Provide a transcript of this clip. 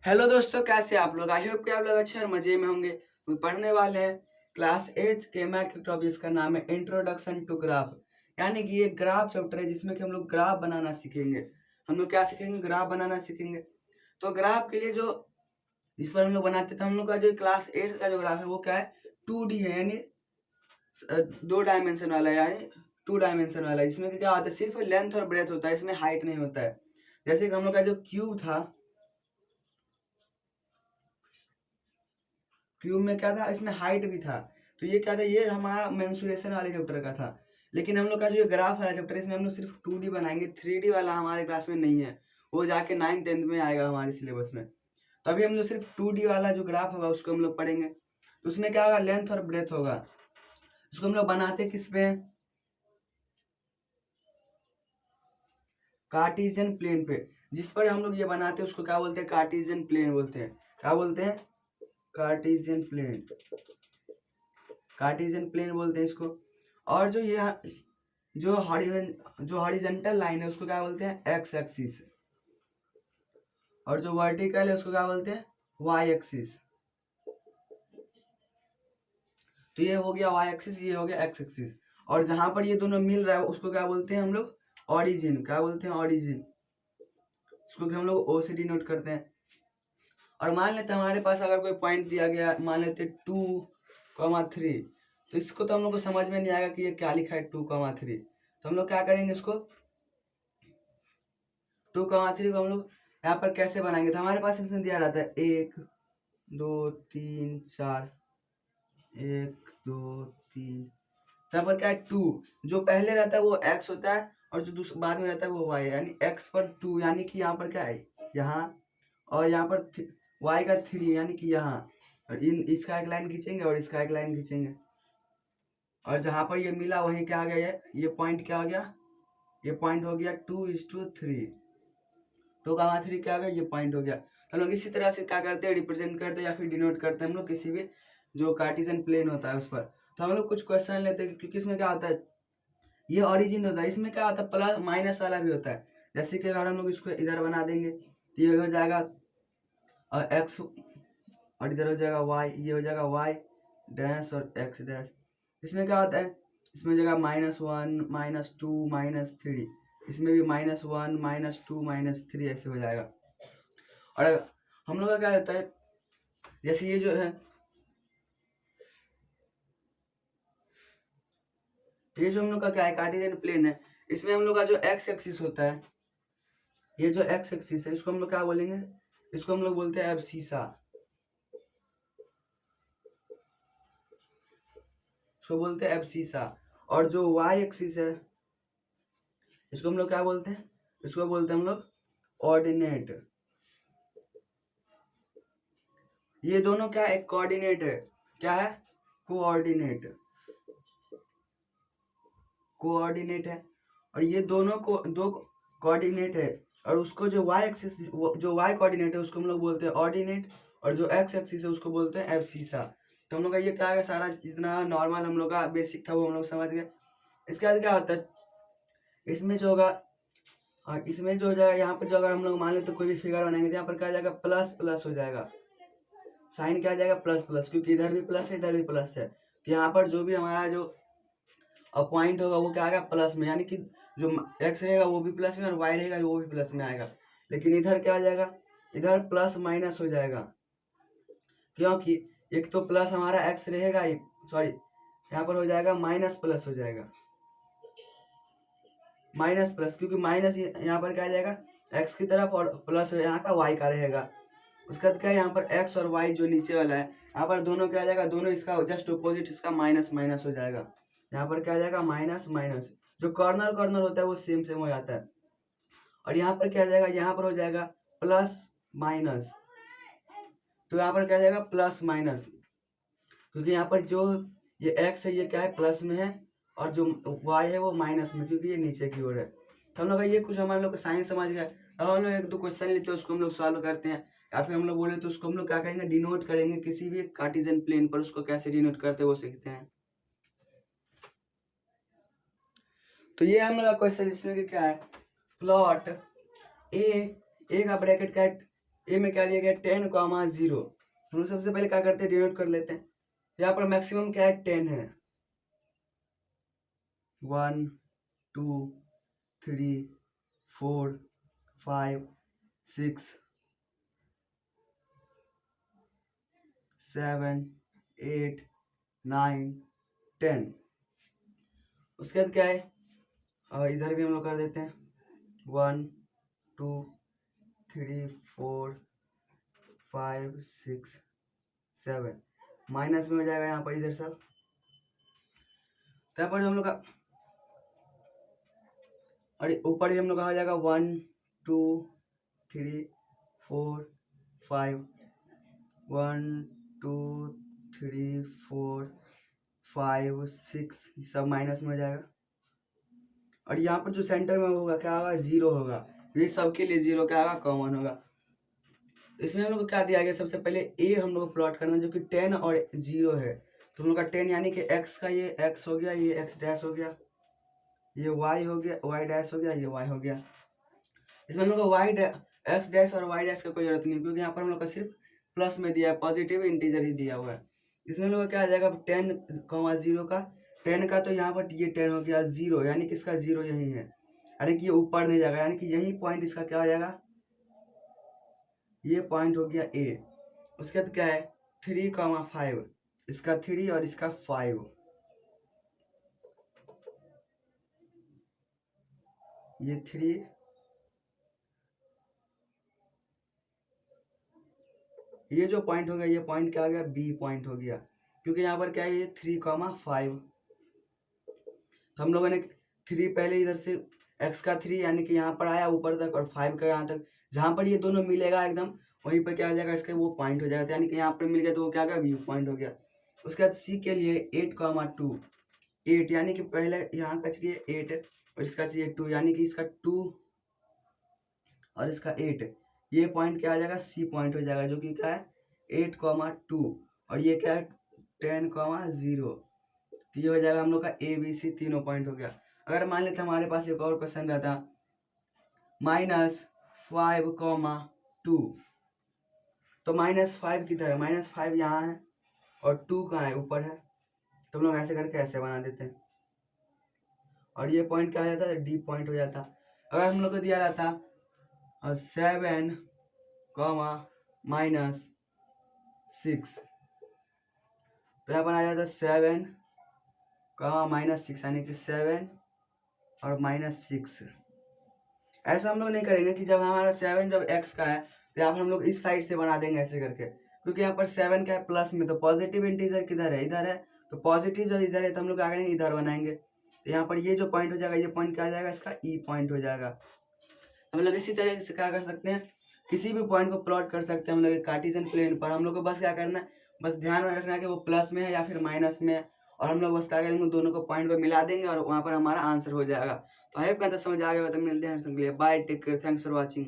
Hello दोस्तों, कैसे आप लोग? आई होप कि आप लोग अच्छे और मजे में होंगे। तो पढ़ने वाले हैं क्लास 8 के मैथ के टॉपिक, जिसका नाम है इंट्रोडक्शन टू ग्राफ। यानी कि ये ग्राफ चैप्टर है जिसमें कि हम लोग ग्राफ बनाना सीखेंगे। हम लोग क्या सीखेंगे? ग्राफ बनाना सीखेंगे। तो ग्राफ के लिए जो इस पर हम लोग बनाते थे, हम लोग का जो क्लास 8 का जो ग्राफ है वो क्या है? 2D है, यानी 2 डायमेंशन वाला है, यानी 2 डायमेंशन वाला है। इसमें क्या होता है? सिर्फ लेंथ और ब्रेथ होता है, इसमें हाइट नहीं होता है। जैसे कि हम लोग का जो क्यूब था, क्यूब में क्या था? इसमें हाइट भी था। तो ये क्या था? ये हमारा मेंसुरेशन वाले चैप्टर का था। लेकिन हम लोग का जो ग्राफ वाला चैप्टर है, इसमें हम लोग सिर्फ 2D बनाएंगे। 3D वाला हमारे क्लास में नहीं है, वो जाके 9th 10th में आएगा हमारे सिलेबस में। तो अभी हम लोग सिर्फ 2D वाला जो ग्राफ होगा उसको हम लोग पढ़ेंगे। तो उसमें क्या होगा? लेंथ और ब्रेथ होगा। उसको हम लोग बनाते किस पे? कार्टेशियन प्लेन पे। जिस पर हम लोग ये बनाते हैं उसको क्या बोलते हैं? कार्टेशियन प्लेन बोलते हैं। क्या बोलते हैं? Cartesian plane. कार्टेशियन प्लेन बोलते हैं इसको। और जो हॉरिजॉन्टल लाइन है उसको क्या बोलते हैं? X axis. और जो वर्टिकल है उसको क्या बोलते हैं? Y axis. तो ये हो गया वाई एक्सिस, ये हो गया एक्स एक्सिस। और जहां पर ये दोनों मिल रहा है उसको क्या बोलते हैं हम लोग? ऑरिजिन। क्या बोलते हैं? ऑरिजिन। उसको हम लोग ओ से डिनोट करते हैं। और मान लेते हैं हमारे पास अगर कोई पॉइंट दिया गया, मान लेते 2,3। तो इसको तो हम लोग को समझ में नहीं आएगा कि ये क्या लिखा है 2,3। तो हम लोग क्या करेंगे? इसको 2,3 को हम लोग यहाँ पर कैसे बनाएंगे? तो हमारे पास इसमें दिया रहता है 1 2 3 4, 1 2 3। यहाँ पर क्या है? 2। जो पहले रहता है वो x होता है, और जो बाद में रहता है वो y है। यानी x पर 2, यानी कि यहाँ पर क्या है? यहाँ। और यहाँ पर y का 3, यानी कि यहाँ। और इसका एक लाइन खींचेंगे और इसका एक लाइन खींचेंगे। और जहां पर ये मिला वहीं क्या आ गया? ये पॉइंट क्या हो गया? ये पॉइंट हो गया 2:3। 2,3 क्या आ गया? ये पॉइंट हो गया। तो हम लोग इसी तरह से क्या करते हैं? रिप्रेजेंट करते हैं या फिर डिनोट करते हैं हम लोग किसी भी जो कार्टेशियन प्लेन होता है उस पर। तो हम लोग कुछ क्वेश्चन लेते हैं, क्योंकि इसमें क्या होता है? ये ओरिजिन होता है। इसमें क्या होता है? प्लस माइनस वाला भी होता है। जैसे कि अगर हम लोग इसको इधर बना देंगे तो ये हो जाएगा एक्स, और इधर हो जाएगा वाई, ये हो जाएगा वाई डैश और एक्स डैश। इसमें क्या होता है? इसमें जगह -1 -2 -3, इसमें भी -1 -2 -3 ऐसे हो जाएगा। और हम लोग का क्या होता है? जैसे ये जो है, ये जो हम लोग का क्या है? कार्टेशियन प्लेन है। इसमें हम लोग का जो एक्स एक्सिस होता है, ये जो एक्स एक्सिस है इसको हम लोग क्या बोलेंगे? इसको हम लोग बोलते हैं एब्सिसा। इसको बोलते हैं एब्सिसा। और जो वाई एक्सिस है इसको हम लोग क्या बोलते हैं? इसको बोलते हैं हम लोग ऑर्डिनेट। ये दोनों क्या है? कोऑर्डिनेट है। क्या है? कोऑर्डिनेट। कोऑर्डिनेट है। और ये दोनों को दो कोऑर्डिनेट है। और उसको जो वाई एक्सिस, जो वाई कोऑर्डिनेट है उसको हम लोग बोलते हैं ऑर्डिनेट। और जो एक्स एक्सिस है उसको बोलते हैं एब्सिसा। तो हम लोग का ये क्या है? सारा जितना नॉर्मल हम लोग का बेसिक था वो हम लोग समझ गए। इसके बाद क्या होता है? इसमें जो होगा, इसमें जो हो जाएगा, यहाँ पर जो अगर हम लोग मान लेते तो कोई भी फिगर बनाएंगे तो यहाँ पर क्या आ जाएगा? प्लस प्लस हो जाएगा। साइन क्या आ जाएगा? प्लस प्लस, क्योंकि इधर भी प्लस है इधर भी प्लस है। तो यहाँ पर जो भी हमारा जो पॉइंट होगा वो क्या आएगा? प्लस में। यानी कि जो एक्स रहेगा वो भी प्लस में और वाई रहेगा वो भी प्लस में आएगा। लेकिन इधर क्या आ जाएगा? इधर प्लस माइनस हो जाएगा, क्योंकि एक तो प्लस हमारा एक्स रहेगा, एक सॉरी यहाँ पर हो जाएगा माइनस प्लस हो जाएगा। माइनस प्लस, क्योंकि माइनस यहाँ पर क्या आ जाएगा? एक्स की तरफ, और प्लस यहाँ का वाई का रहेगा। उसके बाद क्या है? यहाँ पर एक्स और वाई जो नीचे वाला है, यहाँ पर दोनों क्या आ जाएगा? दोनों इसका जस्ट अपोजिट, इसका माइनस माइनस हो जाएगा। यहाँ पर क्या आ जाएगा? Minus minus. जो कॉर्नर कॉर्नर होता है वो सेम सेम हो जाता है। और यहाँ पर क्या आ जाएगा? यहाँ पर हो जाएगा प्लस माइनस। तो यहाँ पर क्या आ जाएगा? प्लस माइनस, क्योंकि यहाँ पर जो ये एक्स है ये क्या है? प्लस में है, और जो वाई है वो माइनस में, क्योंकि ये नीचे की ओर है। तो हम लोग का ये कुछ हमारे लोग साइंस समझ गए। अब हम लोग एक दो क्वेश्चन लेते हैं उसको हम लोग सॉल्व करते हैं, या फिर हम लोग बोले तो उसको हम लोग क्या करेंगे? डिनोट करेंगे किसी भी कार्टेशियन प्लेन पर। उसको कैसे डिनोट करते हैं वो सीखते हैं। तो ये हम लोग का क्वेश्चन, इसमें क्या है? प्लॉट ए का ब्रैकेट क्या है? ए में क्या दिया गया 10,0। हम लोग सबसे पहले क्या करते हैं, डिनोट कर लेते हैं। यहाँ पर मैक्सिमम क्या है 10 है। 1 2 3 4 5 6 7 8 9 10। उसके बाद क्या है, इधर भी हम लोग कर देते हैं 1 2 3 4 5 6 7। माइनस में हो जाएगा यहाँ पर इधर सब। यहाँ पर हम लोग का और ऊपर भी हम लोग का हो जाएगा 1 2 3 4 5 1 2 3 4 5 6 सब माइनस में हो जाएगा। और यहाँ पर जो सेंटर में होगा क्या होगा, 0 होगा। ये सबके लिए 0 क्या होगा, कॉमन होगा। तो इसमें हम लोग को क्या दिया गया, सबसे पहले ए हम लोग को प्लॉट करना जो कि 10 और 0 है। तो हम लोग का 10 यानी कि x का ये x हो गया, ये x डैश हो गया, ये y हो गया, y डैश हो गया, ये y हो गया। इसमें हम लोग को x डैश और y डैश का कोई जरूरत नहीं, क्योंकि यहाँ पर हम लोग का सिर्फ प्लस में दिया है, पॉजिटिव इंटीजर ही दिया हुआ है। इसमें हम लोग का क्या आ जाएगा 10,0 का 10 का, तो यहाँ पर ये 10 हो गया 0, यानी कि इसका 0 यही है, यानी कि ये ऊपर नहीं जाएगा, यानी कि यही पॉइंट इसका क्या हो जाएगा, ये पॉइंट हो गया ए। उसके बाद क्या है 3,5, इसका 3 और इसका 5, ये 3 ये जो पॉइंट हो गया, ये पॉइंट क्या हो गया, बी पॉइंट हो गया, क्योंकि यहाँ पर क्या है ये 3,5। तो हम लोगों ने 3 पहले इधर से x का 3 यानी कि यहाँ पर आया ऊपर तक, और 5 का यहाँ तक, जहाँ पर ये दोनों मिलेगा एकदम वहीं पर क्या आ जाएगा, इसका वो पॉइंट हो जाएगा, यानी कि यहाँ पर मिल गया तो वो क्या होगा, व्यू पॉइंट हो गया। उसके बाद सी के लिए 8,2 8 यानी कि पहले यहाँ का चाहिए 8 और इसका चाहिए 2, यानी कि इसका 2 और इसका 8, ये पॉइंट क्या आ जाएगा, सी पॉइंट हो जाएगा, जो कि क्या है 8,2, और ये क्या है 10,0। तो ये हो जाएगा हम लोग का ए बी सी तीनों पॉइंट हो गया। अगर मान लेते हमारे पास एक और क्वेश्चन रहता -5,2, तो -5 किधर है, -5 यहाँ है और 2 कहाँ है, ऊपर है। तो हम लोग ऐसे करके ऐसे बना देते हैं, और ये पॉइंट क्या हो जाता है, डी पॉइंट हो जाता। अगर हम लोग को दिया रहता 7, -6, तो यहाँ पर आ जाता 7, -6, यानी कि 7 और -6। ऐसा हम लोग नहीं करेंगे कि जब हमारा 7 जब x का है तो यहाँ पर हम लोग इस साइड से बना देंगे ऐसे करके, क्योंकि यहाँ पर 7 क्या है प्लस में, तो पॉजिटिव इंटीजर किधर है, इधर है, तो पॉजिटिव जब इधर है तो हम लोग क्या करेंगे, इधर बनाएंगे। तो यहाँ पर ये जो पॉइंट हो जाएगा, ये पॉइंट क्या आ जाएगा, इसका ई पॉइंट हो जाएगा। हम लोग इसी तरह से क्या कर सकते हैं, किसी भी पॉइंट को प्लॉट कर सकते हैं हम लोग कार्टेशियन प्लेन पर। हम लोग को बस क्या करना है, बस ध्यान में रखना है कि वो प्लस में है या फिर माइनस में है, और हम लोग बस क्या करेंगे, दोनों को पॉइंट को मिला देंगे और वहाँ पर हमारा आंसर हो जाएगा। तो आई होप समझ आ गया, तो मिलते हैं, bye, take care, thanks for watching.